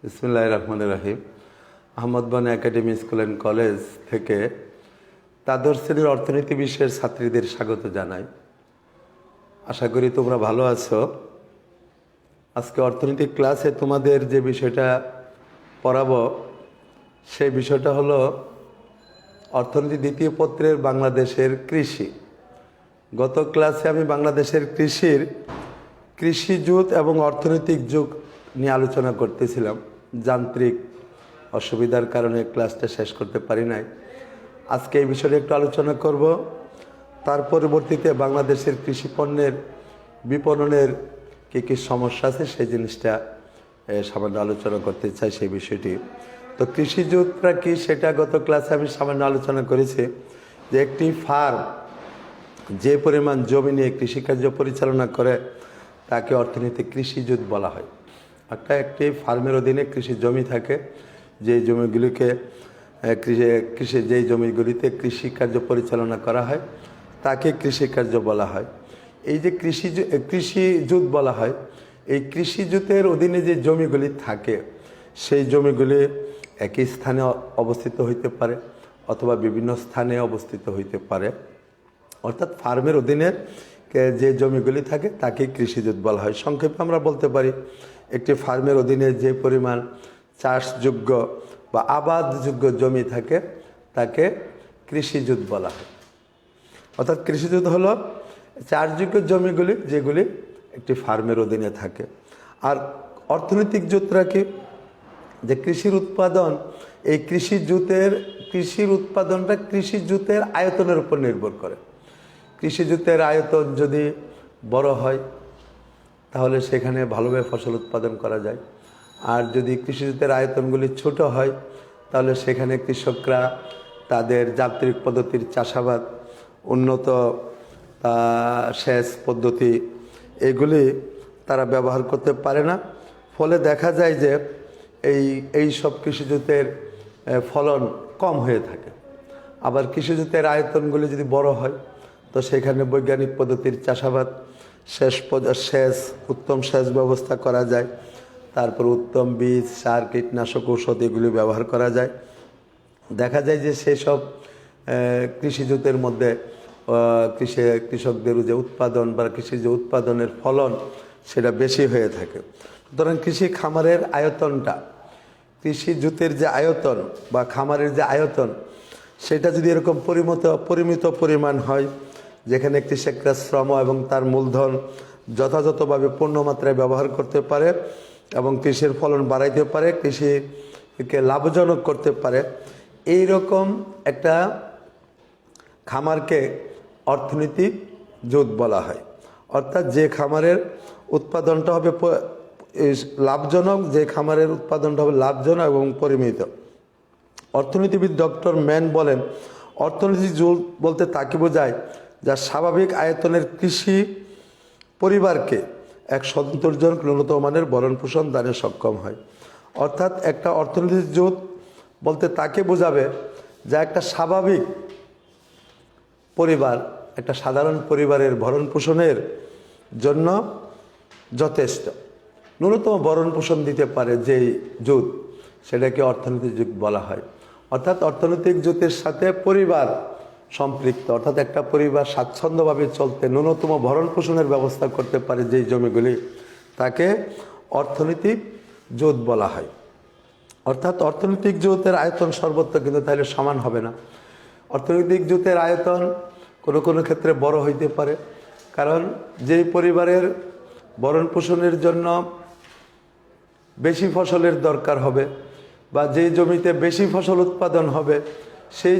বিসমিল্লাহির রহমানির রহিম। আহমদ বানী একাডেমি স্কুল অ্যান্ড কলেজ থেকে দ্বাদশ শ্রেণীর অর্থনীতি বিষয়ের ছাত্রীদের স্বাগত জানাই। আশা করি তোমরা ভালো আছো। আজকে অর্থনৈতিক ক্লাসে তোমাদের যে বিষয়টা পড়াবো সেই বিষয়টা হলো অর্থনীতি দ্বিতীয় পত্রের বাংলাদেশের কৃষি। গত ক্লাসে আমি বাংলাদেশের কৃষি যুগ এবং অর্থনৈতিক যুগ নিয়ে আলোচনা করতেছিলাম। যান্ত্রিক অসুবিধার কারণে ক্লাসটা শেষ করতে পারি নাই। আজকে এই বিষয়ে একটু আলোচনা করব। তার পরবর্তীতে বাংলাদেশের কৃষি পণ্যের বিপণনের কী সমস্যা আছে সেই জিনিসটা সামান্য আলোচনা করতে চাই, সেই বিষয়টি। তো কৃষিযুগটা কি সেটা গত ক্লাসে আমি সামান্য আলোচনা করেছি যে একটি ফার্ম যে পরিমাণ জমি নিয়ে কৃষিকার্য পরিচালনা করে তাকে অর্থনীতি কৃষিজুত বলা হয়। একটি ফার্মের অধীনে কৃষি জমি থাকে, যে জমিগুলিকে যেই জমিগুলিতে কৃষিকার্য পরিচালনা করা হয় তাকে কৃষিকার্য বলা হয়। এই যে কৃষিজুত বলা হয়, এই কৃষিজুতের অধীনে যে জমিগুলি থাকে সেই জমিগুলি একই স্থানে অবস্থিত হইতে পারে অথবা বিভিন্ন স্থানে অবস্থিত হইতে পারে। অর্থাৎ ফার্মের অধীনে যে জমিগুলি থাকে তাকে কৃষিজুত বলা হয়। সংক্ষেপে আমরা বলতে পারি একটি ফার্মের অধীনে যে পরিমাণ চাষযোগ্য বা আবাদযোগ্য জমি থাকে তাকে কৃষিজুত বলা হয়। অর্থাৎ কৃষিজুত হলো চাষযোগ্য জমিগুলি যেগুলি একটি ফার্মের অধীনে থাকে। আর অর্থনৈতিক জুতরা কি, যে কৃষির উৎপাদন, এই কৃষির উৎপাদনটা কৃষিজুতের আয়তনের উপর নির্ভর করে। কৃষিজুতের আয়তন যদি বড় হয় তাহলে সেখানে ভালোভাবে ফসল উৎপাদন করা যায়। আর যদি কৃষিজুতের আয়তনগুলি ছোট হয় তাহলে সেখানে কৃষকরা তাদের যান্ত্রিক পদ্ধতির চাষাবাদ, উন্নত সেচ পদ্ধতি এগুলি তারা ব্যবহার করতে পারে না। ফলে দেখা যায় যে এই সব কৃষিজুতের ফলন কম হয়ে থাকে। আবার কৃষিজুতের আয়তনগুলি যদি বড় হয় তো সেখানে বৈজ্ঞানিক পদ্ধতির চাষাবাদ, উত্তম সেচ ব্যবস্থা করা যায়, তারপর উত্তম বীজ, সার, কীটনাশক, ঔষধ এগুলি ব্যবহার করা যায়। দেখা যায় যে সেসব কৃষিজুতের মধ্যে কৃষকদের যে উৎপাদন বা কৃষির যে উৎপাদনের ফলন সেটা বেশি হয়ে থাকে। সুতরাং কৃষি খামারের আয়তনটা, কৃষিজুতের যে আয়তন বা খামারের যে আয়তন সেটা যদি এরকম পরিমিত পরিমাণ হয়, যেখানে কৃষকরা শ্রম এবং তার মূলধন যথাযথভাবে পূর্ণমাত্রায় ব্যবহার করতে পারে এবং কৃষির ফলন বাড়াইতে পারে, কৃষিকে লাভজনক করতে পারে, এই রকম একটা খামারকে অর্থনৈতিক জুত বলা হয়। অর্থাৎ যে খামারের উৎপাদনটা হবে লাভজনক, যে খামারের উৎপাদনটা হবে লাভজনক এবং পরিমিত। অর্থনীতিবিদ ডক্টর ম্যান বলেন, অর্থনৈতিক জুত বলতে তাকে বোঝায় যা স্বাভাবিক আয়তনের কৃষি পরিবারকে এক সন্তোষজনক ন্যূনতম মানের ভরণ পোষণ দানে সক্ষম হয়। অর্থাৎ একটা অর্থনৈতিক জোট বলতে তাকে বোঝাবে যা একটা স্বাভাবিক পরিবার, একটা সাধারণ পরিবারের ভরণ পোষণের জন্য যথেষ্ট ন্যূনতম ভরণ পোষণ দিতে পারে যেই জোট, সেটাকে অর্থনৈতিক জোট বলা হয়। অর্থাৎ অর্থনৈতিক জোটের সাথে পরিবার সম্পৃক্ত, অর্থাৎ একটা পরিবার স্বাচ্ছন্দ্যভাবে চলতে ন্যূনতম ভরণ পোষণের ব্যবস্থা করতে পারে যেই জমিগুলি, তাকে অর্থনৈতিক জোট বলা হয়। অর্থাৎ অর্থনৈতিক জোটের আয়তন সর্বত্র কিন্তু তাহলে সমান হবে না। অর্থনৈতিক জোটের আয়তন কোনো কোনো ক্ষেত্রে বড় হইতে পারে, কারণ যেই পরিবারের ভরণ পোষণের জন্য বেশি ফসলের দরকার হবে বা যেই জমিতে বেশি ফসল উৎপাদন হবে সেই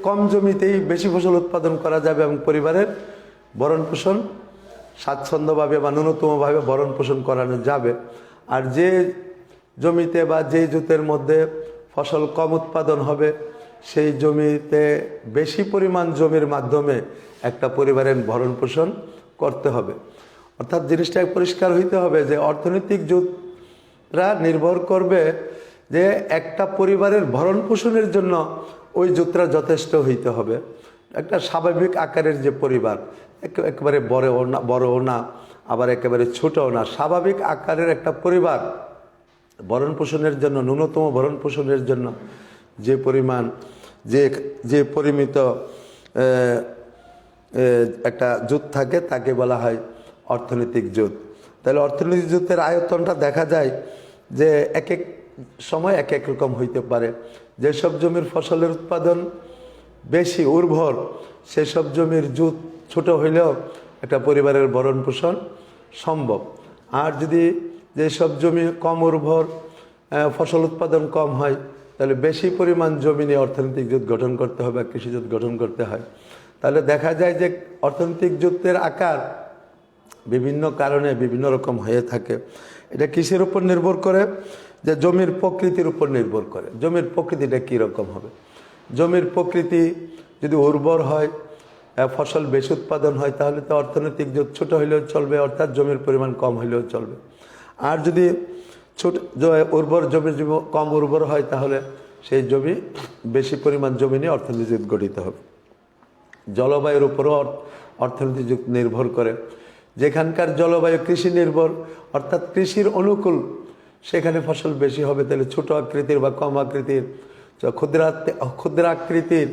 কম জমিতেই বেশি ফসল উৎপাদন করা যাবে এবং পরিবারের ভরণ পোষণ স্বাচ্ছন্দ্যভাবে বা ন্যূনতমভাবে ভরণ পোষণ করানো যাবে। আর যে জমিতে বা যেই জুতের মধ্যে ফসল কম উৎপাদন হবে সেই জমিতে বেশি পরিমাণ জমির মাধ্যমে একটা পরিবারের ভরণ পোষণ করতে হবে। অর্থাৎ জিনিসটা পরিষ্কার হইতে হবে যে অর্থনৈতিক জুতরা নির্ভর করবে যে একটা পরিবারের ভরণ পোষণের জন্য ওই জুতরা যথেষ্ট হইতে হবে। একটা স্বাভাবিক আকারের যে পরিবার, একেবারে বড়ও না আবার একেবারে ছোটও না, স্বাভাবিক আকারের একটা পরিবার ভরণ পোষণের জন্য, ন্যূনতম ভরণ পোষণের জন্য যে পরিমাণ যে পরিমিত একটা জুত থাকে তাকে বলা হয় অর্থনৈতিক জুত। তাহলে অর্থনৈতিক জুতের আয়তনটা দেখা যায় যে এক এক সময় এক এক রকম হইতে পারে। যেসব জমির ফসলের উৎপাদন বেশি উর্বর সেসব জমির জুত ছোট হইলেও একটা পরিবারের ভরণ পোষণ সম্ভব। আর যদি যেসব জমি কম উর্বর, ফসল উৎপাদন কম হয়, তাহলে বেশি পরিমাণ জমি নিয়ে অর্থনৈতিক জোট গঠন করতে হবে, কৃষি জোট গঠন করতে হয়। তাহলে দেখা যায় যে অর্থনৈতিক জোটের আকার বিভিন্ন কারণে বিভিন্ন রকম হয়ে থাকে। এটা কিসের উপর নির্ভর করে? যে জমির প্রকৃতির উপর নির্ভর করে। জমির প্রকৃতিটা কী রকম হবে? জমির প্রকৃতি যদি উর্বর হয়, ফসল বেশি উৎপাদন হয়, তাহলে তো অর্থনৈতিক জোট ছোট হইলেও চলবে, অর্থাৎ জমির পরিমাণ কম হইলেও চলবে। আর যদি উর্বর জমি কম উর্বর হয়, তাহলে সেই জমি বেশি পরিমাণ জমি নিয়ে অর্থনৈতিক জোট গঠিত হবে। জলবায়ুর উপরও অর্থনৈতিক জোট নির্ভর করে। যেখানকার জলবায়ু কৃষি নির্ভর, অর্থাৎ কৃষির অনুকূল, সেখানে ফসল বেশি হবে। তাহলে ছোট আকৃতির বা কম আকৃতির, ক্ষুদ্র আকৃতির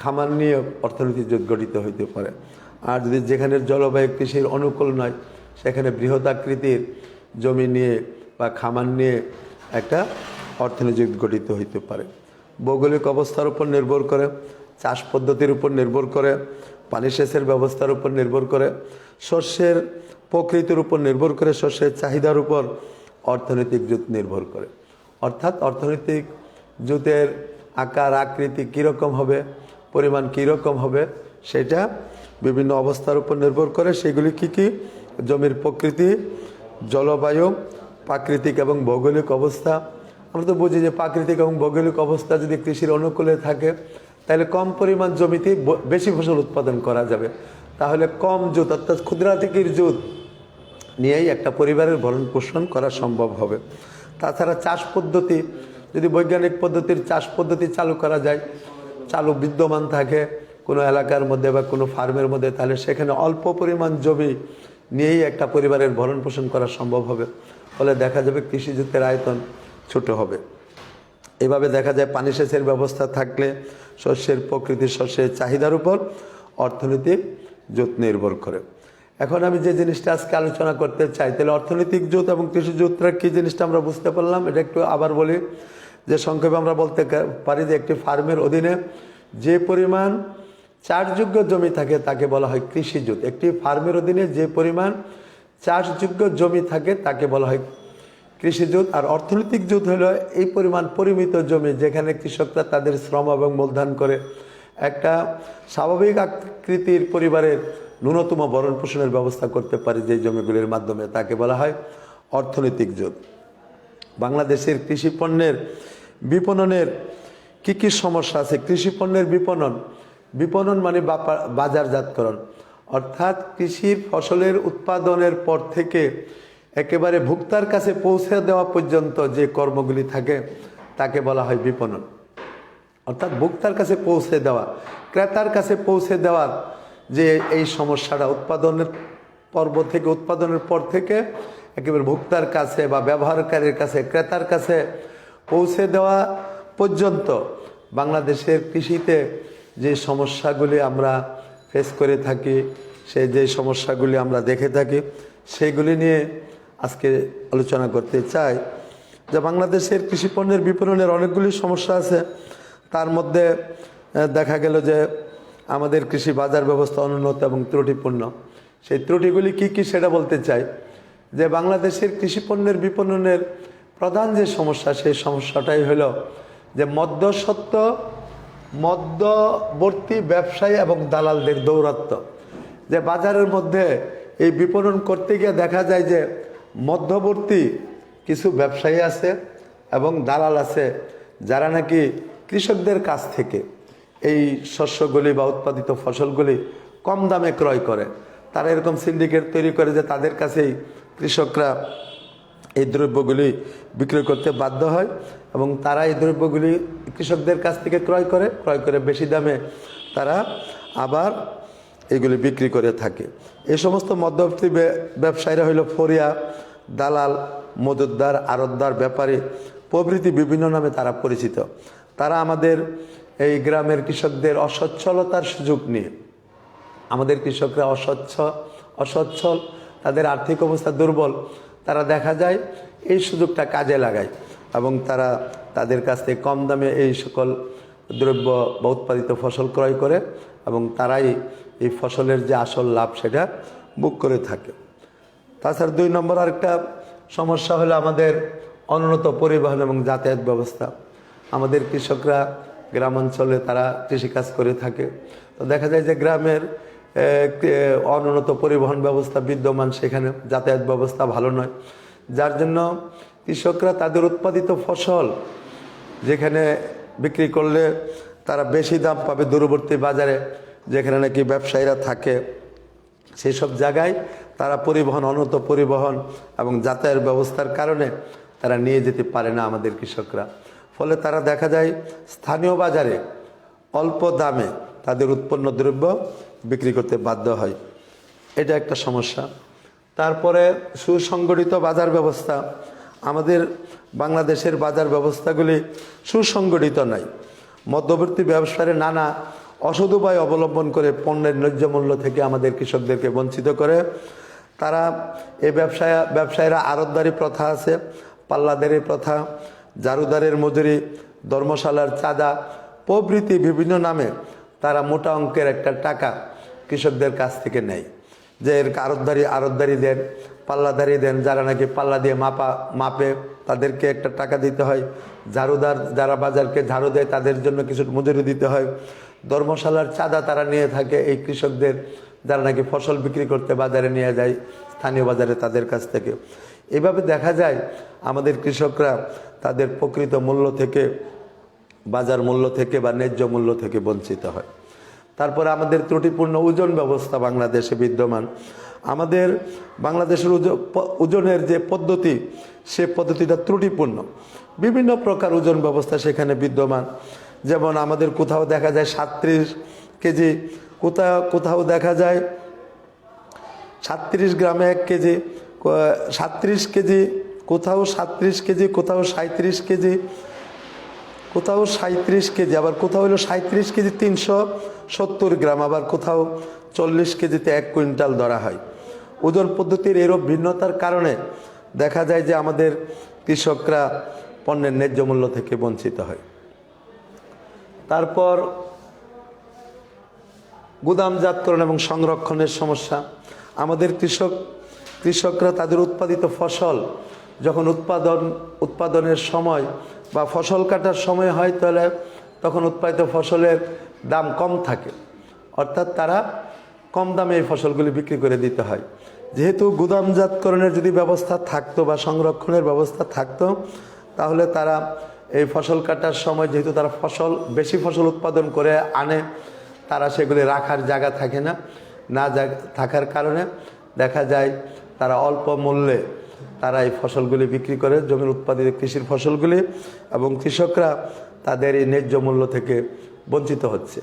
খামার নিয়ে অর্থনৈতিক জোট গঠিত হইতে পারে। আর যদি যেখানে জলবায়ু কৃষির অনুকূল নয়, সেখানে বৃহৎ আকৃতির জমি নিয়ে বা খামার নিয়ে একটা অর্থনৈতিক জোট গঠিত হইতে পারে। ভৌগোলিক অবস্থার উপর নির্ভর করে, চাষ পদ্ধতির উপর নির্ভর করে, পানি সেচের ব্যবস্থার উপর নির্ভর করে, শস্যের প্রকৃতির উপর নির্ভর করে, শস্যের চাহিদার উপর অর্থনৈতিক জোট নির্ভর করে। অর্থাৎ অর্থনৈতিক জোটের আকার আকৃতি কীরকম হবে, পরিমাণ কীরকম হবে, সেটা বিভিন্ন অবস্থার উপর নির্ভর করে। সেগুলি কি কি? জমির প্রকৃতি, জলবায়ু, প্রাকৃতিক এবং ভৌগোলিক অবস্থা। আমরা তো বুঝি যে প্রাকৃতিক এবং ভৌগোলিক অবস্থা যদি কৃষির অনুকূলে থাকে, তাহলে কম পরিমাণ জমিতে বেশি ফসল উৎপাদন করা যাবে। তাহলে কম জুত অর্থাৎ ক্ষুদ্রাতিকির জুত নিয়েই একটা পরিবারের ভরণ পোষণ করা সম্ভব হবে। তাছাড়া চাষ পদ্ধতি, যদি বৈজ্ঞানিক পদ্ধতির চাষ পদ্ধতি চালু করা যায়, চালু বিদ্যমান থাকে কোনো এলাকার মধ্যে বা কোনো ফার্মের মধ্যে, তাহলে সেখানে অল্প পরিমাণ জমি নিয়েই একটা পরিবারের ভরণ পোষণ করা সম্ভব হবে। ফলে দেখা যাবে কৃষিজুতের আয়তন ছোট হবে। এভাবে দেখা যায় পানি সেচের ব্যবস্থা থাকলে শস্যের প্রকৃতি, শস্যের চাহিদার উপর অর্থনৈতিক জোট নির্ভর করে। এখন আমি যে জিনিসটা আজকে আলোচনা করতে চাই, তাহলে অর্থনৈতিক জোট এবং কৃষি জোটটা কী জিনিসটা আমরা বুঝতে পারলাম। এটা একটু আবার বলি, যে সংক্ষেপে আমরা বলতে পারি যে একটি ফার্মের অধীনে যে পরিমাণ চাষযোগ্য জমি থাকে তাকে বলা হয় কৃষি জোট। একটি ফার্মের অধীনে যে পরিমাণ চাষযোগ্য জমি থাকে তাকে বলা হয় কৃষি জোট। আর অর্থনৈতিক জোট হলো এই পরিমাণ পরিমিত জমি যেখানে কৃষকরা তাদের শ্রম এবং মূলধন করে একটা স্বাভাবিক আকৃতির পরিবারের ন্যূনতম ভরণ পোষণের ব্যবস্থা করতে পারে যে জমিগুলির মাধ্যমে, তাকে বলা হয় অর্থনৈতিক জোট। বাংলাদেশের কৃষি পণ্যের বিপণনের কি কি সমস্যা আছে? কৃষি পণ্যের বিপণন মানে বাজারজাতকরণ, অর্থাৎ কৃষির ফসলের উৎপাদনের পর থেকে একেবারে ভোক্তার কাছে পৌঁছে দেওয়া পর্যন্ত যে কর্মগুলি থাকে তাকে বলা হয় বিপণন। অর্থাৎ ভোক্তার কাছে পৌঁছে দেওয়া, ক্রেতার কাছে পৌঁছে দেওয়ার যে এই সমস্যাটা, উৎপাদনের উৎপাদনের পর থেকে একেবারে ভোক্তার কাছে বা ব্যবহারকারীর কাছে, ক্রেতার কাছে পৌঁছে দেওয়া পর্যন্ত বাংলাদেশের কৃষিতে যে সমস্যাগুলি আমরা ফেস করে থাকি, যে সমস্যাগুলি আমরা দেখে থাকি, সেগুলি নিয়ে আজকে আলোচনা করতে চাই। যে বাংলাদেশের কৃষি পণ্যের বিপণনের অনেকগুলি সমস্যা আছে। তার মধ্যে দেখা গেল যে আমাদের কৃষি বাজার ব্যবস্থা অনুন্নত এবং ত্রুটিপূর্ণ। সেই ত্রুটিগুলি কি কি সেটা বলতে চাই। যে বাংলাদেশের কৃষি পণ্যের বিপণনের প্রধান যে সমস্যা, সেই সমস্যাটাই হলো যে মধ্যবর্তী ব্যবসায়ী এবং দালালদের দৌরাত্ম্য। যে বাজারের মধ্যে এই বিপণন করতে গিয়ে দেখা যায় যে মধ্যবর্তী কিছু ব্যবসায়ী আছে এবং দালাল আছে, যারা নাকি কৃষকদের কাছ থেকে এই শস্যগুলি বা উৎপাদিত ফসলগুলি কম দামে ক্রয় করে। তারা এরকম সিন্ডিকেট তৈরি করে যে তাদের কাছেই কৃষকরা এই দ্রব্যগুলি বিক্রয় করতে বাধ্য হয় এবং তারা এই দ্রব্যগুলি কৃষকদের কাছ থেকে ক্রয় করে বেশি দামে তারা আবার এগুলি বিক্রি করে থাকে। এই সমস্ত মধ্যবর্তী ব্যবসায়ীরা হইল ফরিয়া, দালাল, মজুতদার, আড়তদার, ব্যাপারী প্রভৃতি বিভিন্ন নামে তারা পরিচিত। তারা আমাদের এই গ্রামের কৃষকদের অসচ্ছলতার সুযোগ নিয়ে, আমাদের কৃষকরা অসচ্ছল, তাদের আর্থিক অবস্থা দুর্বল, তারা দেখা যায় এই সুযোগটা কাজে লাগায় এবং তারা তাদের কাছ থেকে কম দামে এই সকল দ্রব্য বা উৎপাদিত ফসল ক্রয় করে এবং তারাই এই ফসলের যে আসল লাভ সেটা বুক করে থাকে। তাছাড়া 2 নম্বর আরেকটা সমস্যা হলো আমাদের অনুন্নত পরিবহন এবং যাতায়াত ব্যবস্থা। আমাদের কৃষকরা গ্রাম অঞ্চলে তারা কৃষিকাজ করে থাকে, তো দেখা যায় যে গ্রামের অনুন্নত পরিবহন ব্যবস্থা বিদ্যমান, সেখানে যাতায়াত ব্যবস্থা ভালো নয়, যার জন্য কৃষকরা তাদের উৎপাদিত ফসল যেখানে বিক্রি করলে তারা বেশি দাম পাবে দূরবর্তী বাজারে, যেখানে নাকি ব্যবসায়ীরা থাকে, সেই সব জায়গায় তারা অনুন্নত পরিবহন এবং যাতায়াত ব্যবস্থার কারণে তারা নিয়ে যেতে পারে না আমাদের কৃষকরা। ফলে তারা দেখা যায় স্থানীয় বাজারে অল্প দামে তাদের উৎপন্ন দ্রব্য বিক্রি করতে বাধ্য হয়, এটা একটা সমস্যা। তারপরে সুসংগঠিত বাজার ব্যবস্থা। আমাদের বাংলাদেশের বাজার ব্যবস্থাগুলি সুসংগঠিত নয়। মধ্যবর্তী ব্যবসায়ীরা নানা অসৎ উপায় অবলম্বন করে পণ্যের ন্যায্য মূল্য থেকে আমাদের কৃষকদেরকে বঞ্চিত করে। তারা এই ব্যবসায়ীরা আড়তদারি প্রথা আছে, পাল্লাদারি প্রথা, ঝাড়ুদারের মজুরি, ধর্মশালার চাঁদা প্রভৃতি বিভিন্ন নামে তারা মোটা অঙ্কের একটা টাকা কৃষকদের কাছ থেকে নেয়, যে এর আড়তদারি দেন, পাল্লাদারি দেন, যারা নাকি পাল্লা দিয়ে মাপে তাদেরকে একটা টাকা দিতে হয়, ঝাড়ুদার যারা বাজারকে ঝাড়ু দেয় তাদের জন্য কিছু মজুরি দিতে হয়, ধর্মশালার চাঁদা তারা নিয়ে থাকে এই কৃষকদের যারা নাকি ফসল বিক্রি করতে বাজারে নিয়ে যায় স্থানীয় বাজারে তাদের কাছ থেকে। এভাবে দেখা যায় আমাদের কৃষকরা তাদের প্রকৃত মূল্য থেকে, বাজার মূল্য থেকে বা ন্যায্য মূল্য থেকে বঞ্চিত হয়। তারপরে আমাদের ত্রুটিপূর্ণ ওজন ব্যবস্থা বাংলাদেশে বিদ্যমান। আমাদের বাংলাদেশের ওজনের যে পদ্ধতি, সে পদ্ধতিটা ত্রুটিপূর্ণ। বিভিন্ন প্রকার ওজন ব্যবস্থা সেখানে বিদ্যমান। যেমন আমাদের কোথাও দেখা যায় 37 কেজি, কোথাও দেখা যায় 37 গ্রামে 1 কেজি, 37 কেজি, কোথাও 37 কেজি, কোথাও 37 কেজি, কোথাও 37 কেজি, আবার কোথাও হলো 37 কেজি 370 গ্রাম, আবার কোথাও 40 কেজিতে 1 কুইন্টাল ধরা হয়। ওজন পদ্ধতির এরূপ ভিন্নতার কারণে দেখা যায় যে আমাদের কৃষকরা পণ্যের ন্যায্য মূল্য থেকে বঞ্চিত হয়। তারপর গুদামজাতকরণ এবং সংরক্ষণের সমস্যা। আমাদের কৃষকরা তাদের উৎপাদিত ফসল যখন উৎপাদনের সময় বা ফসল কাটার সময় হয়, তাহলে তখন উৎপাদিত ফসলের দাম কম থাকে, অর্থাৎ তারা কম দামে এই ফসলগুলি বিক্রি করে দিতে হয়। যেহেতু গুদামজাতকরণের যদি ব্যবস্থা থাকতো বা সংরক্ষণের ব্যবস্থা থাকতো, তাহলে তারা এই ফসল কাটার সময় যেহেতু তারা বেশি ফসল উৎপাদন করে আনে, তারা সেগুলি রাখার জায়গা থাকে না, থাকার কারণে দেখা যায় তারা অল্প মূল্যে তারা এই ফসলগুলি বিক্রি করে, জমির উৎপাদিত কৃষির ফসলগুলি, এবং কৃষকরা তাদের এই ন্যায্য মূল্য থেকে বঞ্চিত হচ্ছে।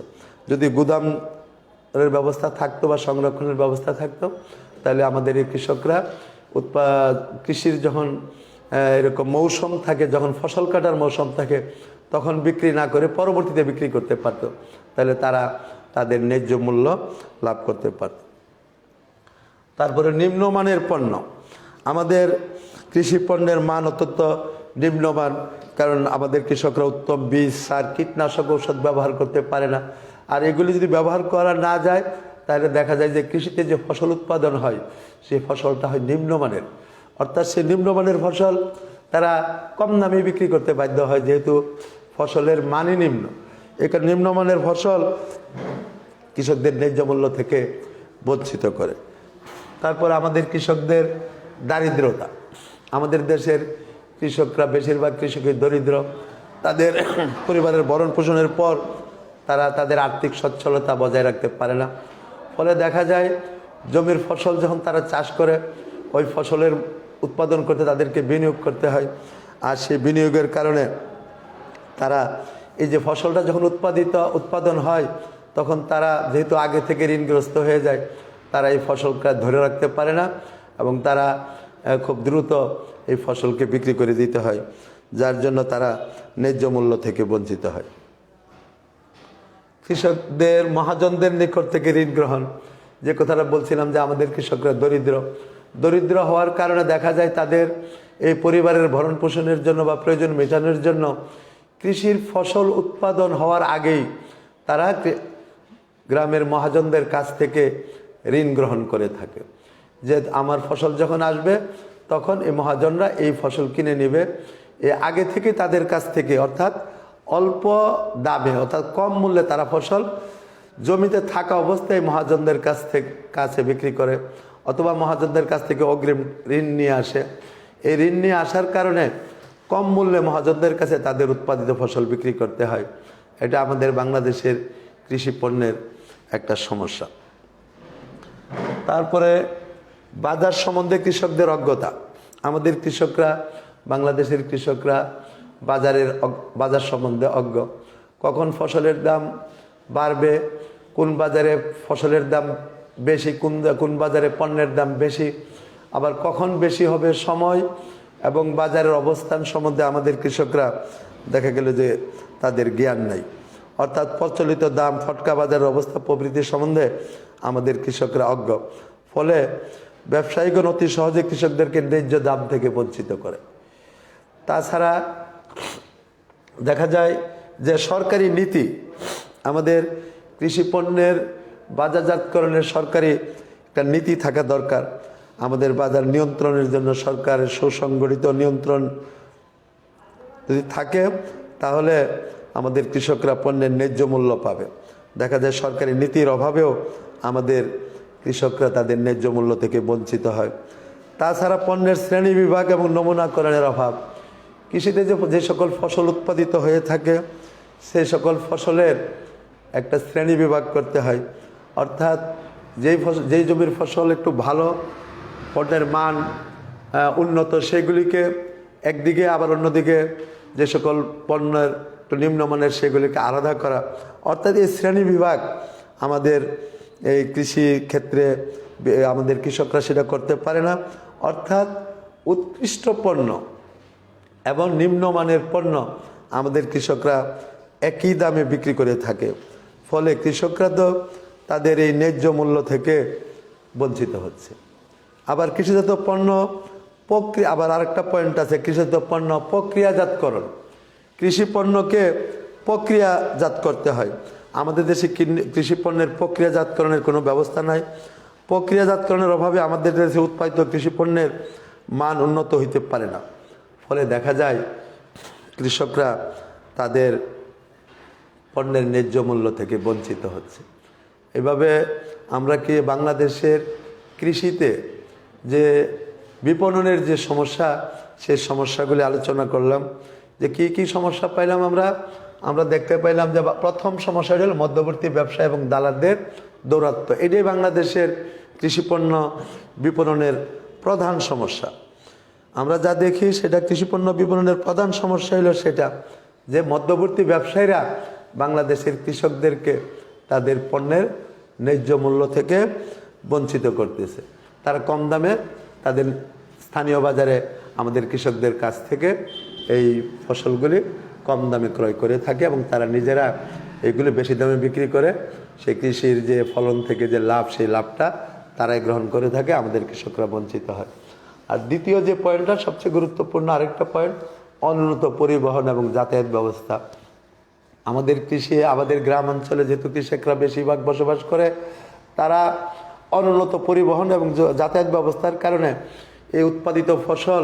যদি গুদামের ব্যবস্থা থাকতো বা সংরক্ষণের ব্যবস্থা থাকতো, তাহলে আমাদের এই কৃষকরা কৃষির যখন এরকম মৌসুম থাকে, যখন ফসল কাটার মৌসুম থাকে, তখন বিক্রি না করে পরবর্তীতে বিক্রি করতে পারত, তাহলে তারা তাদের ন্যায্য মূল্য লাভ করতে পারত। তারপরে নিম্নমানের পণ্য। আমাদের কৃষি পণ্যের মান অত্যন্ত নিম্নমান, কারণ আমাদের কৃষকরা উত্তম বীজ, সার, কীটনাশক ঔষধ ব্যবহার করতে পারে না। আর এগুলি যদি ব্যবহার করা না যায়, তাহলে দেখা যায় যে কৃষিতে যে ফসল উৎপাদন হয়, সেই ফসলটা হয় নিম্নমানের, অর্থাৎ সেই নিম্নমানের ফসল তারা কম দামে বিক্রি করতে বাধ্য হয়, যেহেতু ফসলের মানই নিম্ন। এখানে নিম্নমানের ফসল কৃষকদের ন্যায্য মূল্য থেকে বঞ্চিত করে। তারপর আমাদের কৃষকদের দারিদ্রতা। আমাদের দেশের কৃষকরা বেশিরভাগ কৃষকই দরিদ্র। তাদের পরিবারের ভরণ পোষণের পর তারা তাদের আর্থিক সচ্ছলতা বজায় রাখতে পারে না। ফলে দেখা যায় জমির ফসল যখন তারা চাষ করে, ওই ফসলের উৎপাদন করতে তাদেরকে বিনিয়োগ করতে হয়। আর সেই বিনিয়োগের কারণে তারা এই যে ফসলটা যখন উৎপাদন হয়, তখন তারা যেহেতু আগে থেকে ঋণগ্রস্ত হয়ে যায়, তারা এই ফসলটা ধরে রাখতে পারে না এবং তারা খুব দ্রুত এই ফসলকে বিক্রি করে দিতে হয়, যার জন্য তারা ন্যায্য মূল্য থেকে বঞ্চিত হয়। কৃষকদের মহাজনদের নিকট থেকে ঋণ গ্রহণ, যে কথাটা বলছিলাম যে আমাদের কৃষকরা দরিদ্র হওয়ার কারণে দেখা যায় তাদের এই পরিবারের ভরণ পোষণের জন্য বা প্রয়োজন মেটানোর জন্য কৃষির ফসল উৎপাদন হওয়ার আগেই তারা গ্রামের মহাজনদের কাছ থেকে ঋণ গ্রহণ করে থাকে, যে আমার ফসল যখন আসবে তখন এই মহাজনরা এই ফসল কিনে নেবে। এ আগে থেকে তাদের কাছ থেকে, অর্থাৎ অল্প দামে অর্থাৎ কম মূল্যে তারা ফসল জমিতে থাকা অবস্থায় মহাজনদের কাছে বিক্রি করে, অথবা মহাজনদের কাছ থেকে অগ্রিম ঋণ নিয়ে আসে। এই ঋণ নিয়ে আসার কারণে কম মূল্যে মহাজনদের কাছে তাদের উৎপাদিত ফসল বিক্রি করতে হয়। এটা আমাদের বাংলাদেশের কৃষি পণ্যের একটা সমস্যা। তারপরে বাজার সম্বন্ধে কৃষকদের অজ্ঞতা। আমাদের কৃষকরা, বাংলাদেশের কৃষকরা বাজার সম্বন্ধে অজ্ঞ। কখন ফসলের দাম বাড়বে, কোন বাজারে ফসলের দাম বেশি, কোন বাজারে পণ্যের দাম বেশি, আবার কখন বেশি হবে সময় এবং বাজারের অবস্থান সম্বন্ধে আমাদের কৃষকরা দেখা গেল যে তাদের জ্ঞান নাই। অর্থাৎ প্রচলিত দাম, ফটকা বাজারের অবস্থা প্রভৃতি সম্বন্ধে আমাদের কৃষকরা অজ্ঞ। ফলে ব্যবসায়ীগণ অতি সহজে কৃষকদেরকে ন্যায্য দাম থেকে বঞ্চিত করে। তাছাড়া দেখা যায় যে সরকারি নীতি, আমাদের কৃষি পণ্যের বাজারজাতকরণের সরকারি একটা নীতি থাকা দরকার। আমাদের বাজার নিয়ন্ত্রণের জন্য সরকারের সুসংগঠিত নিয়ন্ত্রণ যদি থাকে তাহলে আমাদের কৃষকরা পণ্যের ন্যায্য মূল্য পাবে। দেখা যায় সরকারি নীতির অভাবেও আমাদের কৃষকরা তাদের ন্যায্য মূল্য থেকে বঞ্চিত হয়। তাছাড়া পণ্যের শ্রেণী বিভাগ এবং নমুনাকরণের অভাব। কৃষিতে যে সকল ফসল উৎপাদিত হয়ে থাকে সেই সকল ফসলের একটা শ্রেণী বিভাগ করতে হয়। অর্থাৎ যেই জমির ফসল একটু ভালো, পণ্যের মান উন্নত, সেগুলিকে একদিকে, আবার অন্যদিকে যে সকল পণ্যের একটু নিম্নমানের সেগুলিকে আলাদা করা। অর্থাৎ এই শ্রেণী বিভাগ আমাদের এই কৃষি ক্ষেত্রে আমাদের কৃষকরা সেটা করতে পারে না। অর্থাৎ উৎকৃষ্ট পণ্য এবং নিম্নমানের পণ্য আমাদের কৃষকরা একই দামে বিক্রি করে থাকে। ফলে কৃষকরা তো তাদের এই ন্যায্য মূল্য থেকে বঞ্চিত হচ্ছে। আবার কৃষিজাত পণ্য আবার আরেকটা পয়েন্ট আছে, কৃষিজাত পণ্য প্রক্রিয়াজাতকরণ। কৃষি পণ্যকে প্রক্রিয়াজাত করতে হয়। আমাদের দেশে কৃষি পণ্যের প্রক্রিয়াজাতকরণের কোনো ব্যবস্থা নাই। প্রক্রিয়াজাতকরণের অভাবে আমাদের দেশে উৎপাদিত কৃষি পণ্যের মান উন্নত হইতে পারে না। ফলে দেখা যায় কৃষকরা তাদের পণ্যের ন্যায্য মূল্য থেকে বঞ্চিত হচ্ছে। এভাবে আমরা কি বাংলাদেশের কৃষিতে যে বিপণনের যে সমস্যা, সেই সমস্যাগুলি আলোচনা করলাম। যে কি কি সমস্যা পাইলাম আমরা দেখতে পাইলাম যে প্রথম সমস্যাটা হল মধ্যবর্তী ব্যবসা এবং দালালদের দৌরাত্ম্য। এটাই বাংলাদেশের কৃষিপণ্য বিপণনের প্রধান সমস্যা। আমরা যা দেখি সেটা কৃষিপণ্য বিপণনের প্রধান সমস্যা হলো সেটা যে মধ্যবর্তী ব্যবসায়ীরা বাংলাদেশের কৃষকদেরকে তাদের পণ্যের ন্যায্য মূল্য থেকে বঞ্চিত করতেছে। তারা কম দামে তাদের স্থানীয় বাজারে আমাদের কৃষকদের কাছ থেকে এই ফসলগুলি কম দামে ক্রয় করে থাকে এবং তারা নিজেরা এগুলি বেশি দামে বিক্রি করে সেই কৃষির যে ফলন থেকে যে লাভ, সেই লাভটা তারাই গ্রহণ করে থাকে, আমাদের কৃষকরা বঞ্চিত হয়। আর দ্বিতীয় যে পয়েন্টটা সবচেয়ে গুরুত্বপূর্ণ আরেকটা পয়েন্ট, অনুন্নত পরিবহন এবং যাতায়াত ব্যবস্থা। আমাদের আমাদের গ্রাম অঞ্চলে যেহেতু কৃষকরা বেশিরভাগ বসবাস করে, তারা অনুন্নত পরিবহন এবং যাতায়াত ব্যবস্থার কারণে এই উৎপাদিত ফসল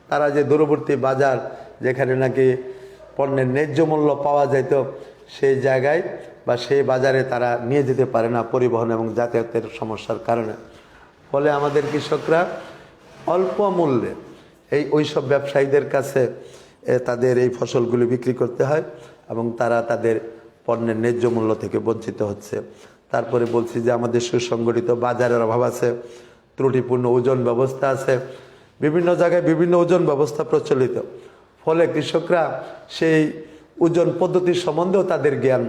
তারা যে দূরবর্তী বাজার, যেখানে নাকি পণ্যের ন্যায্য মূল্য পাওয়া যেত, সেই জায়গায় বা সেই বাজারে তারা নিয়ে যেতে পারে না পরিবহন এবং যাতায়াতের সমস্যার কারণে। ফলে আমাদের কৃষকরা অল্প মূল্যে ওইসব ব্যবসায়ীদের কাছে তাদের এই ফসলগুলি বিক্রি করতে হয় এবং তারা তাদের পণ্যের ন্যায্য মূল্য থেকে বঞ্চিত হচ্ছে। তারপরে বলছি যে আমাদের সুসংগঠিত বাজারের অভাব আছে, ত্রুটিপূর্ণ ওজন ব্যবস্থা আছে, বিভিন্ন জায়গায় বিভিন্ন ওজন ব্যবস্থা প্রচলিত। ফলে কৃষকরা সেই ওজন পদ্ধতির সম্বন্ধেও তাদের জ্ঞান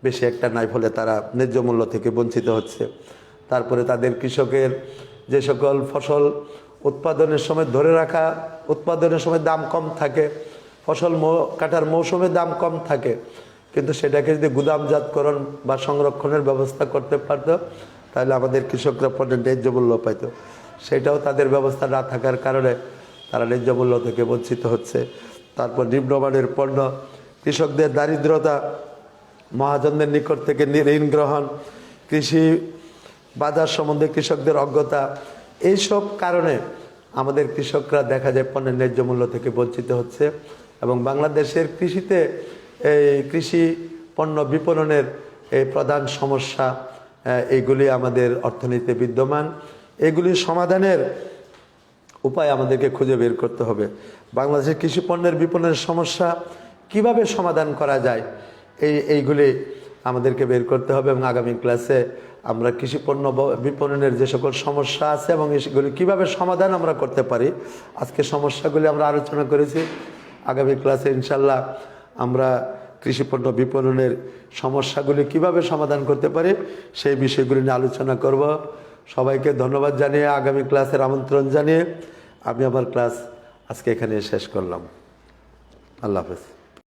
বেশি একটা নাই, ফলে তারা ন্যায্য মূল্য থেকে বঞ্চিত হচ্ছে। তারপরে তাদের কৃষকের যে সকল ফসল উৎপাদনের সময় ধরে রাখা, উৎপাদনের সময় দাম কম থাকে, ফসল কাটার মৌসুমে দাম কম থাকে, কিন্তু সেটাকে যদি গুদামজাতকরণ বা সংরক্ষণের ব্যবস্থা করতে পারতো তাহলে আমাদের কৃষকরা পণ্যের ন্যায্য মূল্য পাইত। সেটাও তাদের ব্যবস্থা না থাকার কারণে তারা ন্যায্য মূল্য থেকে বঞ্চিত হচ্ছে। তারপর নিম্নমানের পণ্য, কৃষকদের দারিদ্রতা, মহাজনদের নিকট থেকে ঋণ গ্রহণ, কৃষি বাজার সম্বন্ধে কৃষকদের অজ্ঞতা, এইসব কারণে আমাদের কৃষকরা দেখা যায় পণ্যের ন্যায্য মূল্য থেকে বঞ্চিত হচ্ছে। এবং বাংলাদেশের কৃষিতে এই কৃষি পণ্য বিপণনের এই প্রধান সমস্যা, এইগুলি আমাদের অর্থনীতিতে বিদ্যমান। এগুলি সমাধানের উপায় আমাদেরকে খুঁজে বের করতে হবে। বাংলাদেশের কৃষি পণ্যের বিপণনের সমস্যা কিভাবে সমাধান করা যায়, এইগুলি আমাদেরকে বের করতে হবে। এবং আগামী ক্লাসে আমরা কৃষি পণ্য বিপণনের যে সকল সমস্যা আছে এবং এগুলি কীভাবে সমাধান আমরা করতে পারি, আজকে সমস্যাগুলি আমরা আলোচনা করেছি। আগামী ক্লাসে ইনশাল্লাহ আমরা কৃষি পণ্য বিপণনের সমস্যাগুলি কিভাবে সমাধান করতে পারি সেই বিষয়গুলি নিয়ে আলোচনা করব। সবাইকে ধন্যবাদ জানিয়ে, আগামী ক্লাসের আমন্ত্রণ জানিয়ে আমি আমার ক্লাস আজকে এখানে শেষ করলাম। আল্লাহ হাফেজ।